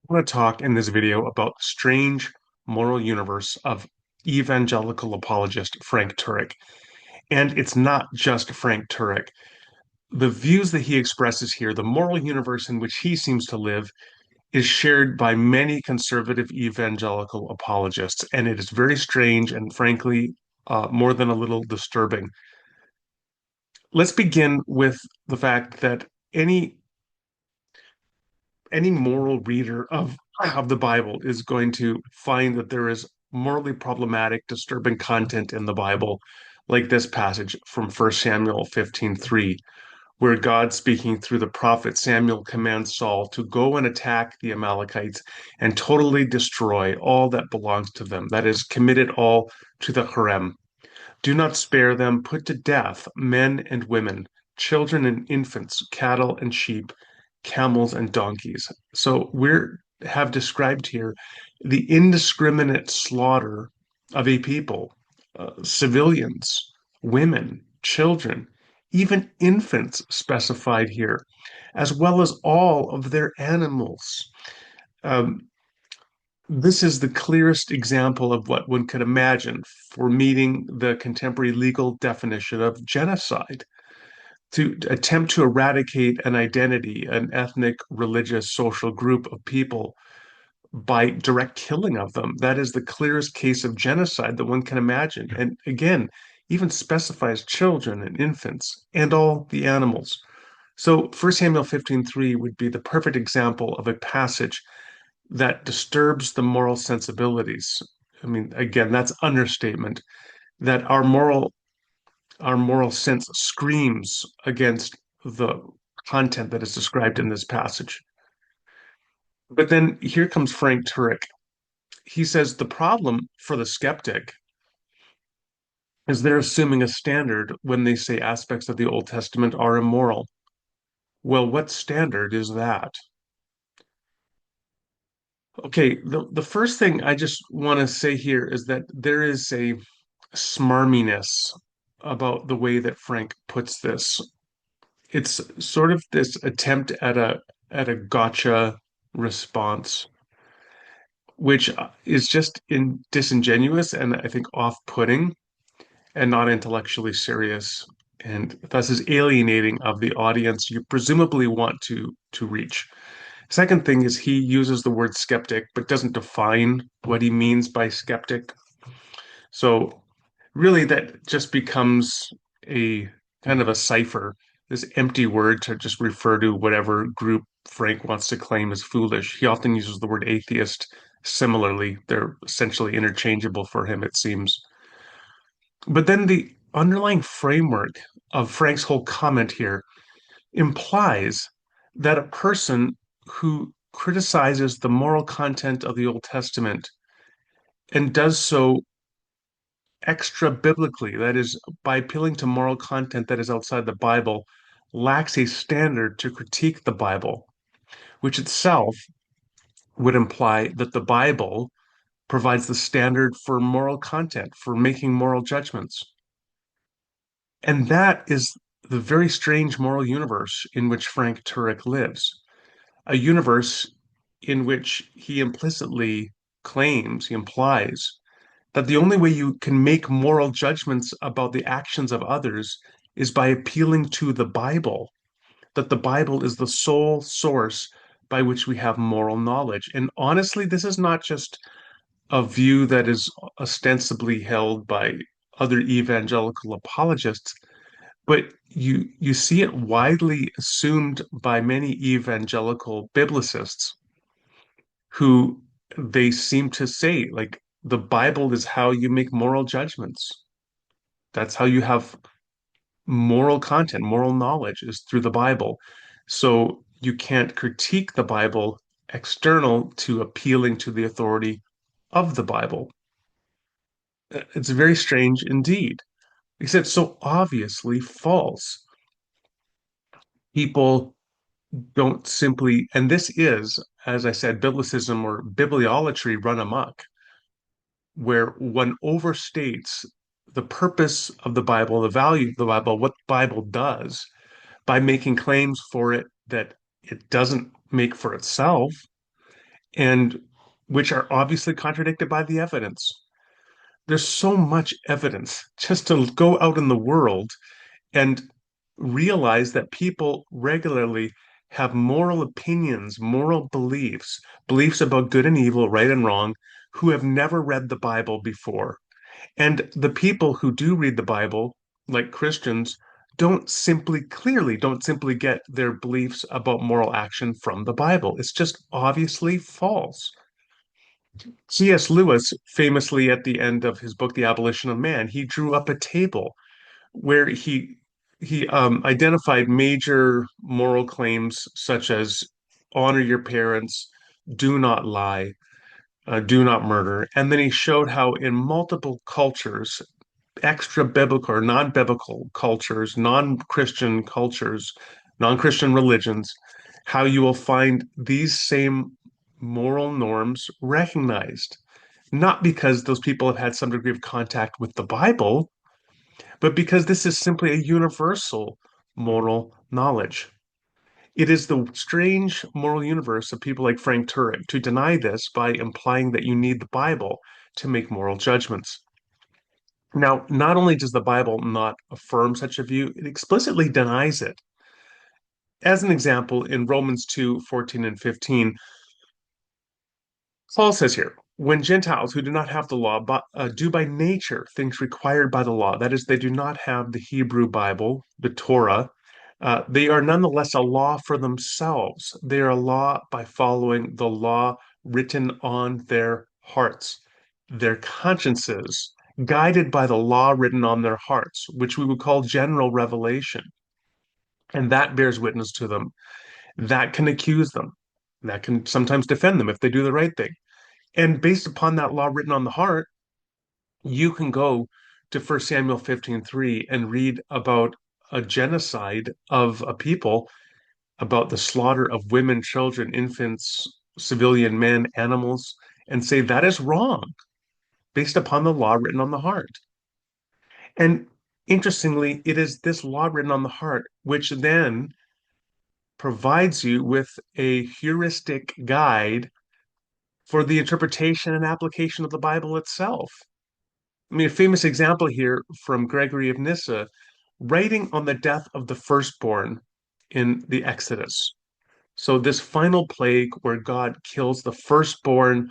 I want to talk in this video about the strange moral universe of evangelical apologist Frank Turek. And it's not just Frank Turek. The views that he expresses here, the moral universe in which he seems to live, is shared by many conservative evangelical apologists. And it is very strange and, frankly, more than a little disturbing. Let's begin with the fact that any any moral reader of the Bible is going to find that there is morally problematic, disturbing content in the Bible, like this passage from 1 Samuel 15:3, where God, speaking through the prophet Samuel, commands Saul to go and attack the Amalekites and totally destroy all that belongs to them, that is, commit it all to the harem. Do not spare them, put to death men and women, children and infants, cattle and sheep, camels and donkeys. So we're have described here the indiscriminate slaughter of a people, civilians, women, children, even infants specified here, as well as all of their animals. Um, this is the clearest example of what one could imagine for meeting the contemporary legal definition of genocide. To attempt to eradicate an identity, an ethnic, religious, social group of people by direct killing of them. That is the clearest case of genocide that one can imagine. And again, even specifies children and infants and all the animals. So 1 Samuel 15:3 would be the perfect example of a passage that disturbs the moral sensibilities. I mean, again, that's understatement. That our moral sense screams against the content that is described in this passage. But then here comes Frank Turek. He says the problem for the skeptic is they're assuming a standard when they say aspects of the Old Testament are immoral. Well, what standard is that? Okay, the first thing I just want to say here is that there is a smarminess about the way that Frank puts this. It's sort of this attempt at a gotcha response, which is just disingenuous and I think off-putting and not intellectually serious, and thus is alienating of the audience you presumably want to reach. Second thing is he uses the word skeptic, but doesn't define what he means by skeptic. So really that just becomes a kind of a cipher, this empty word to just refer to whatever group Frank wants to claim is foolish. He often uses the word atheist similarly. They're essentially interchangeable for him, it seems. But then the underlying framework of Frank's whole comment here implies that a person who criticizes the moral content of the Old Testament and does so extra biblically, that is, by appealing to moral content that is outside the Bible, lacks a standard to critique the Bible, which itself would imply that the Bible provides the standard for moral content, for making moral judgments. And that is the very strange moral universe in which Frank Turek lives, a universe in which he implicitly claims, he implies, that the only way you can make moral judgments about the actions of others is by appealing to the Bible, that the Bible is the sole source by which we have moral knowledge. And honestly, this is not just a view that is ostensibly held by other evangelical apologists, but you see it widely assumed by many evangelical biblicists who they seem to say, like, the Bible is how you make moral judgments. That's how you have moral content, moral knowledge is through the Bible. So you can't critique the Bible external to appealing to the authority of the Bible. It's very strange indeed, because it's so obviously false. People don't simply, and this is, as I said, biblicism or bibliolatry run amok, where one overstates the purpose of the Bible, the value of the Bible, what the Bible does, by making claims for it that it doesn't make for itself, and which are obviously contradicted by the evidence. There's so much evidence just to go out in the world and realize that people regularly have moral opinions, moral beliefs, beliefs about good and evil, right and wrong, who have never read the Bible before. And the people who do read the Bible, like Christians, don't simply get their beliefs about moral action from the Bible. It's just obviously false. C.S. Lewis, famously at the end of his book, The Abolition of Man, he drew up a table where he identified major moral claims such as honor your parents, do not lie, do not murder, and then he showed how in multiple cultures, extra biblical or non-biblical cultures, non-Christian cultures, non-Christian religions, how you will find these same moral norms recognized. Not because those people have had some degree of contact with the Bible, but because this is simply a universal moral knowledge. It is the strange moral universe of people like Frank Turek to deny this by implying that you need the Bible to make moral judgments. Now, not only does the Bible not affirm such a view, it explicitly denies it. As an example, in Romans 2:14 and 15, Paul says here, when Gentiles who do not have the law but do by nature things required by the law, that is, they do not have the Hebrew Bible, the Torah, they are nonetheless a law for themselves. They are a law by following the law written on their hearts, their consciences, guided by the law written on their hearts, which we would call general revelation. And that bears witness to them. That can accuse them. That can sometimes defend them if they do the right thing. And based upon that law written on the heart, you can go to 1 Samuel 15:3 and read about a genocide of a people, about the slaughter of women, children, infants, civilian men, animals, and say that is wrong based upon the law written on the heart. And interestingly, it is this law written on the heart which then provides you with a heuristic guide for the interpretation and application of the Bible itself. I mean, a famous example here from Gregory of Nissa, writing on the death of the firstborn in the Exodus. So, this final plague where God kills the firstborn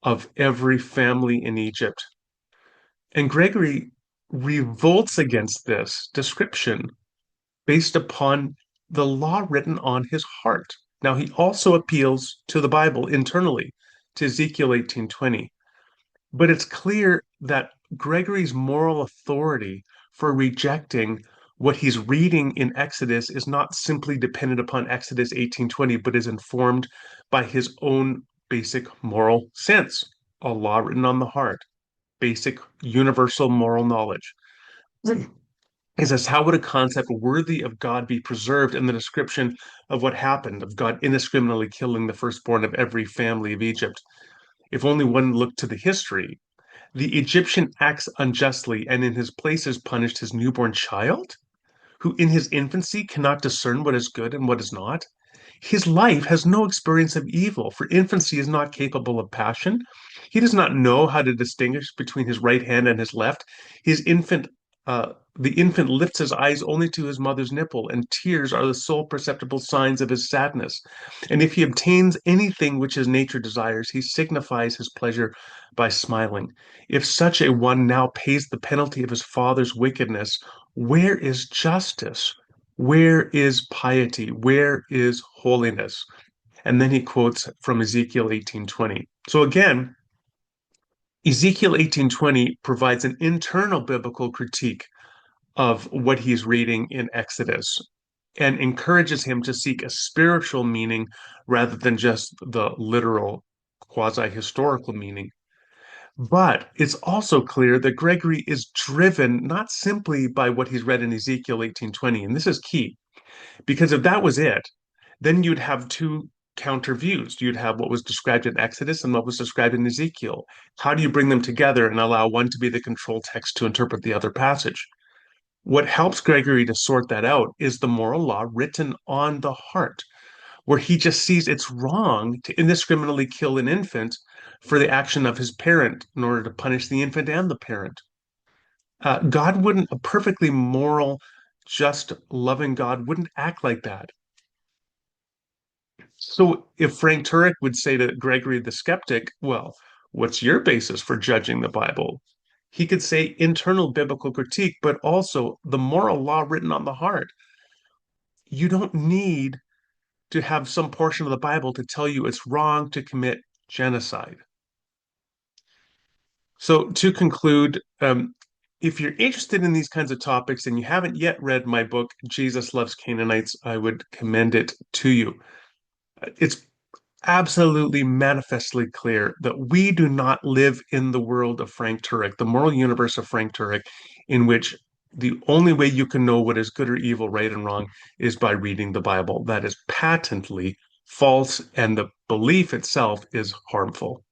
of every family in Egypt. And Gregory revolts against this description based upon the law written on his heart. Now, he also appeals to the Bible internally, to Ezekiel 18:20. But it's clear that Gregory's moral authority for rejecting what he's reading in Exodus is not simply dependent upon Exodus 18:20, but is informed by his own basic moral sense, a law written on the heart, basic universal moral knowledge. He says, how would a concept worthy of God be preserved in the description of what happened, of God indiscriminately killing the firstborn of every family of Egypt? If only one looked to the history, the Egyptian acts unjustly and in his place is punished his newborn child, who in his infancy cannot discern what is good and what is not. His life has no experience of evil, for infancy is not capable of passion. He does not know how to distinguish between his right hand and his left. His infant, the infant lifts his eyes only to his mother's nipple, and tears are the sole perceptible signs of his sadness. And if he obtains anything which his nature desires, he signifies his pleasure by smiling. If such a one now pays the penalty of his father's wickedness, where is justice? Where is piety? Where is holiness? And then he quotes from Ezekiel 18:20. So again, Ezekiel 18:20 provides an internal biblical critique of what he's reading in Exodus and encourages him to seek a spiritual meaning rather than just the literal quasi-historical meaning. But it's also clear that Gregory is driven not simply by what he's read in Ezekiel 18:20, and this is key. Because if that was it, then you'd have two counter views. You'd have what was described in Exodus and what was described in Ezekiel. How do you bring them together and allow one to be the control text to interpret the other passage? What helps Gregory to sort that out is the moral law written on the heart, where he just sees it's wrong to indiscriminately kill an infant for the action of his parent in order to punish the infant and the parent. God wouldn't, a perfectly moral, just, loving God wouldn't act like that. So if Frank Turek would say to Gregory the skeptic, well, what's your basis for judging the Bible? He could say internal biblical critique, but also the moral law written on the heart. You don't need to have some portion of the Bible to tell you it's wrong to commit genocide. So, to conclude, if you're interested in these kinds of topics and you haven't yet read my book, Jesus Loves Canaanites, I would commend it to you. It's absolutely manifestly clear that we do not live in the world of Frank Turek, the moral universe of Frank Turek, in which the only way you can know what is good or evil, right and wrong, is by reading the Bible. That is patently false, and the belief itself is harmful.